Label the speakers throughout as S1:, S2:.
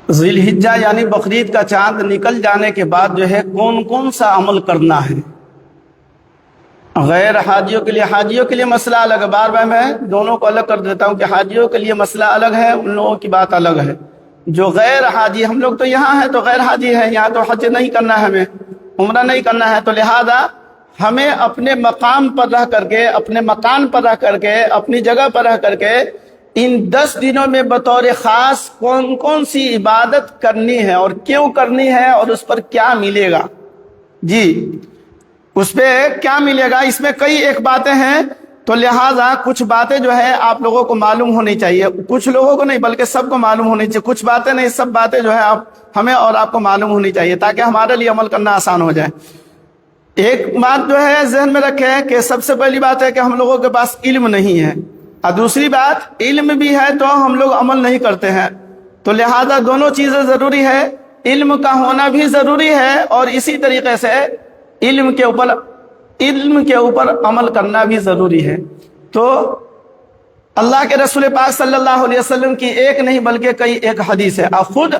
S1: ذی الحجہ یعنی بقرعید کا چاند نکل جانے کے بعد جو ہے کون کون سا عمل کرنا ہے؟ غیر حاجیوں کے لیے مسئلہ الگ ہے۔ بار بار میں دونوں کو الگ کر دیتا ہوں کہ حاجیوں کے لیے مسئلہ الگ ہے، ان لوگوں کی بات الگ ہے۔ جو غیر حاجی، ہم لوگ تو یہاں ہیں تو غیر حاجی ہے، یہاں تو حج نہیں کرنا ہے، ہمیں عمرہ نہیں کرنا ہے، تو لہذا ہمیں اپنے مقام پر رہ کر کے، اپنے مکان پر رہ کر کے، اپنی جگہ پر رہ کر کے ان 10 دنوں میں بطور خاص کون کون سی عبادت کرنی ہے اور کیوں کرنی ہے اور اس پر کیا ملے گا؟ جی اس پہ کیا ملے گا؟ اس میں کئی ایک باتیں ہیں، تو لہٰذا کچھ باتیں جو ہے آپ لوگوں کو معلوم ہونی چاہیے، کچھ لوگوں کو نہیں بلکہ سب کو معلوم ہونی چاہیے، کچھ باتیں نہیں، سب باتیں جو ہے ہمیں اور آپ کو معلوم ہونی چاہیے تاکہ ہمارے لیے عمل کرنا آسان ہو جائے۔ ایک بات جو ہے ذہن میں رکھیں کہ سب سے پہلی بات ہے کہ ہم لوگوں کے پاس علم نہیں ہے، اور دوسری بات علم بھی ہے تو ہم لوگ عمل نہیں کرتے ہیں، تو لہذا دونوں چیزیں ضروری ہے، علم کا ہونا بھی ضروری ہے اور اسی طریقے سے علم کے اوپر عمل کرنا بھی ضروری ہے۔ تو اللہ کے رسول پاک صلی اللہ علیہ وسلم کی ایک نہیں بلکہ کئی ایک حدیث ہے، اور خود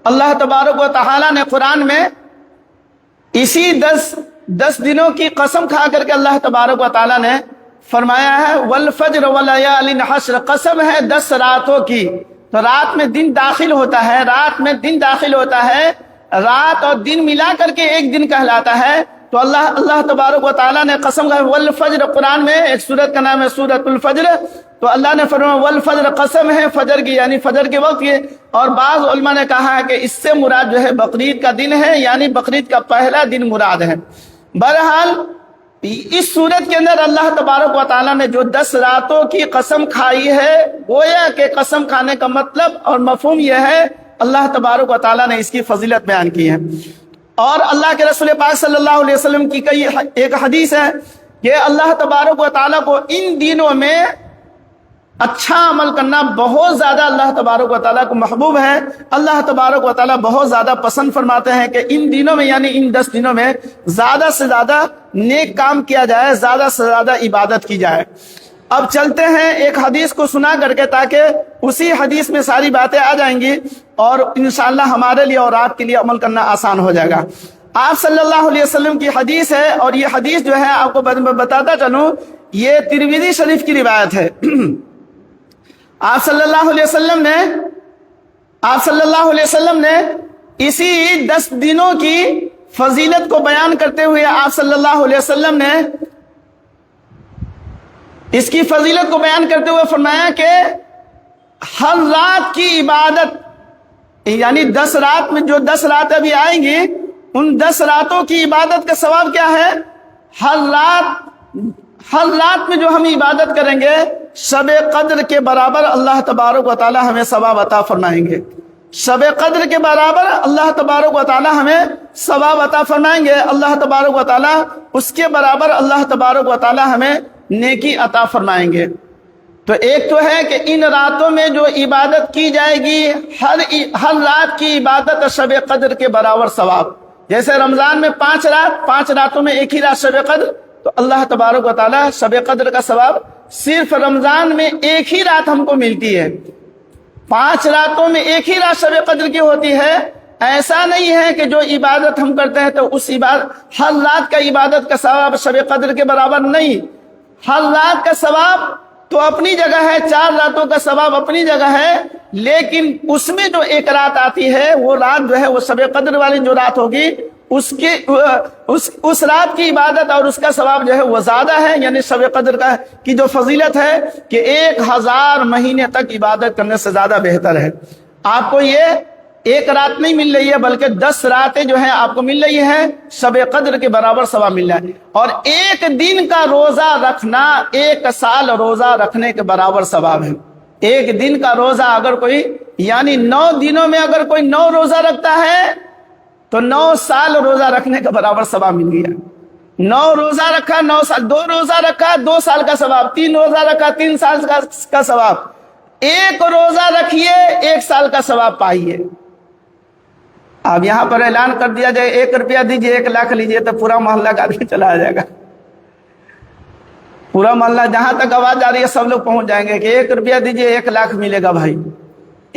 S1: اللہ تبارک و تعالی نے قرآن میں اسی 10 دنوں کی قسم کھا کر کے اللہ تبارک و تعالی نے فرمایا ہے والفجر ولیال عشر، قسم ہے 10 راتوں کی، تو رات میں دن داخل ہوتا ہے، رات اور دن ملا کر کے ایک دن کہلاتا ہے، تو اللہ تبارک و تعالیٰ نے قسم کھائی والفجر، قرآن میں ایک سورت کا نام ہے سورت الفجر، تو اللہ نے فرمایا والفجر، قسم ہے فجر کی یعنی فجر کے وقت کی، اور بعض علماء نے کہا ہے کہ اس سے مراد جو ہے بقرعید کا دن ہے، یعنی بقرعید کا پہلا دن مراد ہے۔ بہرحال اس صورت کے اندر اللہ تبارک و تعالیٰ نے جو 10 راتوں کی قسم کھائی ہے، گویا کہ قسم کھانے کا مطلب اور مفہوم یہ ہے اللہ تبارک و تعالیٰ نے اس کی فضیلت بیان کی ہے، اور اللہ کے رسول پاک صلی اللہ علیہ وسلم کی کئی ایک حدیث ہے کہ اللہ تبارک و تعالیٰ کو ان دنوں میں اچھا عمل کرنا بہت زیادہ اللہ تبارک و تعالیٰ کو محبوب ہے، اللہ تبارک و تعالیٰ بہت زیادہ پسند فرماتے ہیں کہ ان دنوں میں یعنی ان 10 دنوں میں زیادہ سے زیادہ نیک کام کیا جائے، زیادہ سے زیادہ عبادت کی جائے۔ اب چلتے ہیں ایک حدیث کو سنا کر کے تاکہ اسی حدیث میں ساری باتیں آ جائیں گی اور انشاءاللہ ہمارے لیے اور آپ کے لیے عمل کرنا آسان ہو جائے گا۔ آپ صلی اللہ علیہ وسلم کی حدیث ہے، اور یہ حدیث جو ہے آپ کو بتاتا چلوں، یہ ترمذی شریف کی روایت ہے۔ آپ صلی اللہ علیہ وسلم نے اسی 10 دنوں کی فضیلت کو بیان کرتے ہوئے آپ صلی اللہ علیہ وسلم نے اس کی فضیلت کو بیان کرتے ہوئے فرمایا کہ ہر رات کی عبادت، یعنی 10 رات میں جو 10 راتیں ابھی آئیں گی، ان 10 راتوں کی عبادت کا ثواب کیا ہے؟ ہر رات میں جو ہم عبادت کریں گے شب قدر کے برابر اللہ تبارک و تعالی ہمیں ثواب عطا فرمائیں گے، شب قدر کے برابر اللہ تبارک و تعالی ہمیں ثواب عطا فرمائیں گے، اللہ تبارک و تعالی اس کے برابر اللہ تبارک و تعالی ہمیں نیکی عطا فرمائیں گے۔ تو ایک تو ہے کہ ان راتوں میں جو عبادت کی جائے گی، ہر رات کی عبادت شب قدر کے برابر ثواب، جیسے رمضان میں 5 راتوں میں ایک ہی رات شب قدر، تو اللہ تبارک و تعالی شب قدر کا ثواب صرف رمضان میں ایک ہی رات ہم کو ملتی ہے، 5 راتوں میں ایک ہی رات شب قدر کی ہوتی ہے۔ ایسا نہیں ہے کہ جو عبادت ہم کرتے ہیں تو اس ہر رات کا عبادت کا ثواب شب قدر کے برابر نہیں، ہر رات کا ثواب تو اپنی جگہ ہے، 4 راتوں کا ثواب اپنی جگہ ہے، لیکن اس میں جو ایک رات آتی ہے وہ رات جو ہے وہ شب قدر والی جو رات ہوگی اس رات کی عبادت اور اس کا ثواب جو ہے وہ زیادہ ہے، یعنی شب قدر کی جو فضیلت ہے کہ 1000 مہینے تک عبادت کرنے سے زیادہ بہتر ہے۔ آپ کو یہ ایک رات نہیں مل رہی ہے بلکہ 10 راتیں جو ہیں آپ کو مل رہی ہیں، شب قدر کے برابر ثواب مل رہا ہے، اور ایک دن کا روزہ رکھنا 1 سال روزہ رکھنے کے برابر ثواب ہے۔ ایک دن کا روزہ اگر کوئی یعنی 9 دنوں میں اگر کوئی 9 روزہ رکھتا ہے تو 9 سال روزہ رکھنے کا برابر ثواب مل گیا۔ 9 روزہ رکھا 9 سال، 2 روزہ رکھا 2 سال کا ثواب، 3 روزہ رکھا 3 سال کا ثواب، 1 روزہ رکھیے 1 سال کا ثواب پائیے۔ اب یہاں پر اعلان کر دیا جائے 1 روپیہ دیجیے 1 لاکھ لیجیے تو پورا محلہ کا آدمی چلا آ جائے گا، پورا محلہ جہاں تک آواز آ رہی ہے سب لوگ پہنچ جائیں گے کہ 1 روپیہ دیجیے 1 لاکھ ملے گا بھائی،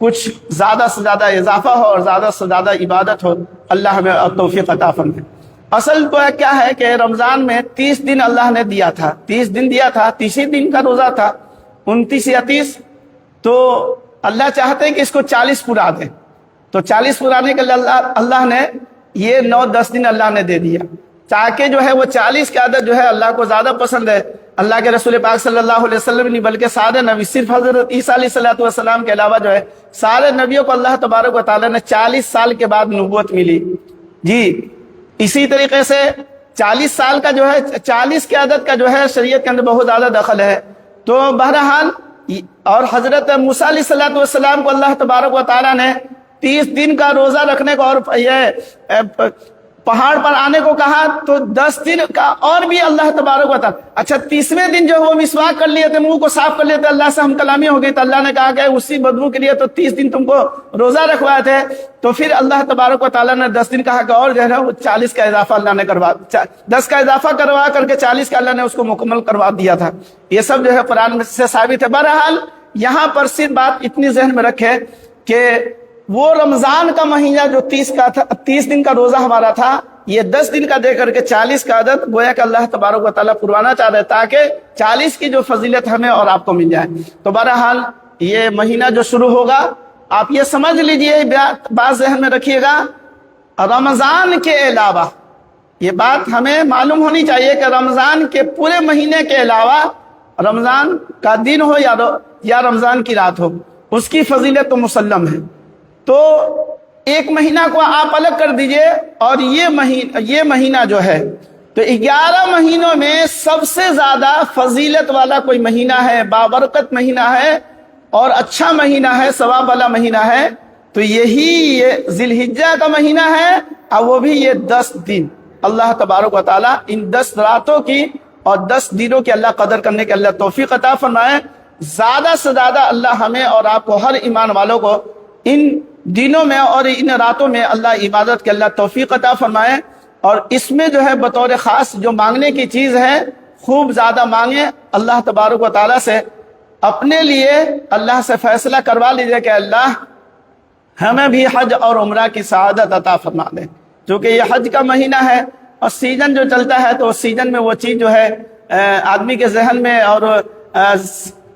S1: کچھ زیادہ سے زیادہ اضافہ ہو اور زیادہ سے زیادہ عبادت ہو، اللہ ہمیں توفیق عطا فرمائے۔ اصل تو کیا ہے کہ رمضان میں 30 دن اللہ نے دیا تھا، 30 دن دیا تھا، 30 دن کا روزہ تھا، 29 یا 30، تو اللہ چاہتے ہیں کہ اس کو 40 پورا دیں، تو 40 پرانے کے اللہ نے یہ 9-10 دن اللہ نے دے دیا، تاکہ جو ہے وہ 40 کی عادت جو ہے اللہ کو زیادہ پسند ہے۔ اللہ کے رسول پاک صلی اللہ علیہ وسلم نہیں بلکہ سارے نبی، صرف حضرت عیسیٰ علیہ السلام کے علاوہ جو ہے سارے نبیوں کو اللہ تبارک و تعالیٰ نے 40 سال کے بعد نبوت ملی جی۔ اسی طریقے سے 40 سال کا جو ہے 40 کی عادت کا جو ہے شریعت کے اندر بہت زیادہ دخل ہے۔ تو بہرحال اور حضرت موسیٰ علیہ السلام کو اللہ تبارک و تعالیٰ نے 30 دن کا روزہ رکھنے کو اور یہ پہاڑ پر آنے کو کہا، تو 10 دن کا اور بھی اللہ تبارک و تعالیٰ، اچھا 30ویں دن جو وہ مسواک کر لیے تھے، منہ کو صاف کر لیے تھے، اللہ سے ہم کلامی ہو گئی، تو اللہ نے کہا کہ اسی بدبو کے لیے تو 30 دن تم کو روزہ رکھوائے تھے، تو پھر اللہ تبارک و تعالیٰ نے 10 دن کہا کہ اور جو ہے وہ 40 کا اضافہ اللہ نے کروا، 10 کا اضافہ کروا کر کے 40 کا اللہ نے اس کو مکمل کروا دیا تھا۔ یہ سب جو ہے قرآن سے ثابت ہے۔ بہرحال یہاں پر صرف بات اتنی ذہن میں رکھے کہ وہ رمضان کا مہینہ جو 30 کا تھا، 30 دن کا روزہ ہمارا تھا، یہ 10 دن کا دے کر کے 40 کا عدد گویا کہ اللہ تبارک و تعالیٰ پروانا چاہ رہے تاکہ 40 کی جو فضیلت ہمیں اور آپ کو مل جائے۔ تو بہرحال یہ مہینہ جو شروع ہوگا، آپ یہ سمجھ لیجئے، بات ذہن میں رکھیے گا، رمضان کے علاوہ یہ بات ہمیں معلوم ہونی چاہیے کہ رمضان کے پورے مہینے کے علاوہ رمضان کا دن ہو یا رمضان کی رات ہو، اس کی فضیلت تو مسلم ہے۔ تو ایک مہینہ کو آپ الگ کر دیجئے، اور یہ مہینہ جو ہے تو 11 مہینوں میں سب سے زیادہ فضیلت والا کوئی مہینہ ہے، بابرکت مہینہ ہے اور اچھا مہینہ ہے، ثواب والا مہینہ ہے، تو یہی یہ ذی الحجہ کا مہینہ ہے، اور وہ بھی یہ 10 دن اللہ تبارک و تعالیٰ ان 10 راتوں کی اور 10 دنوں کی اللہ قدر کرنے کے اللہ توفیق عطا فرمائے۔ زیادہ سے زیادہ اللہ ہمیں اور آپ کو، ہر ایمان والوں کو، ان دنوں میں اور ان راتوں میں اللہ عبادت کے اللہ توفیق عطا فرمائے، اور اس میں جو ہے بطور خاص جو مانگنے کی چیز ہے خوب زیادہ مانگیں، اللہ تبارک و تعالیٰ سے اپنے لیے اللہ سے فیصلہ کروا لیجئے کہ اللہ ہمیں بھی حج اور عمرہ کی سعادت عطا فرما دے، کیونکہ یہ حج کا مہینہ ہے اور سیزن جو چلتا ہے تو سیزن میں وہ چیز جو ہے آدمی کے ذہن میں اور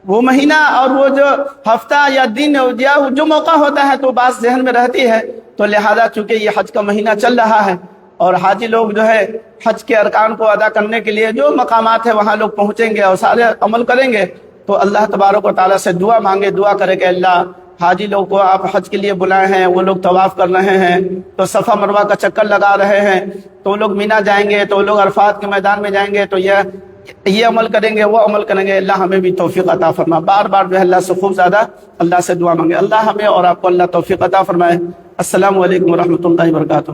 S1: وہ مہینہ اور وہ جو ہفتہ یا دن یا جو موقع ہوتا ہے تو بات ذہن میں رہتی ہے، تو لہذا چونکہ یہ حج کا مہینہ چل رہا ہے اور حاجی لوگ جو ہے حج کے ارکان کو ادا کرنے کے لیے جو مقامات ہیں وہاں لوگ پہنچیں گے اور سارے عمل کریں گے، تو اللہ تبارک و تعالیٰ سے دعا مانگے، دعا کرے کہ اللہ حاجی لوگ کو آپ حج کے لیے بلائے ہیں، وہ لوگ طواف کر رہے ہیں، تو صفا مروہ کا چکر لگا رہے ہیں، تو لوگ مینا جائیں گے، تو لوگ عرفات کے میدان میں جائیں گے، تو یہ عمل کریں گے، وہ عمل کریں گے، اللہ ہمیں بھی توفیق عطا فرما۔ بار بار جو ہے اللہ سے خوب زیادہ اللہ سے دعا مانگے، اللہ ہمیں اور آپ کو اللہ توفیق عطا فرمائے۔ السلام علیکم ورحمۃ اللہ وبرکاتہ۔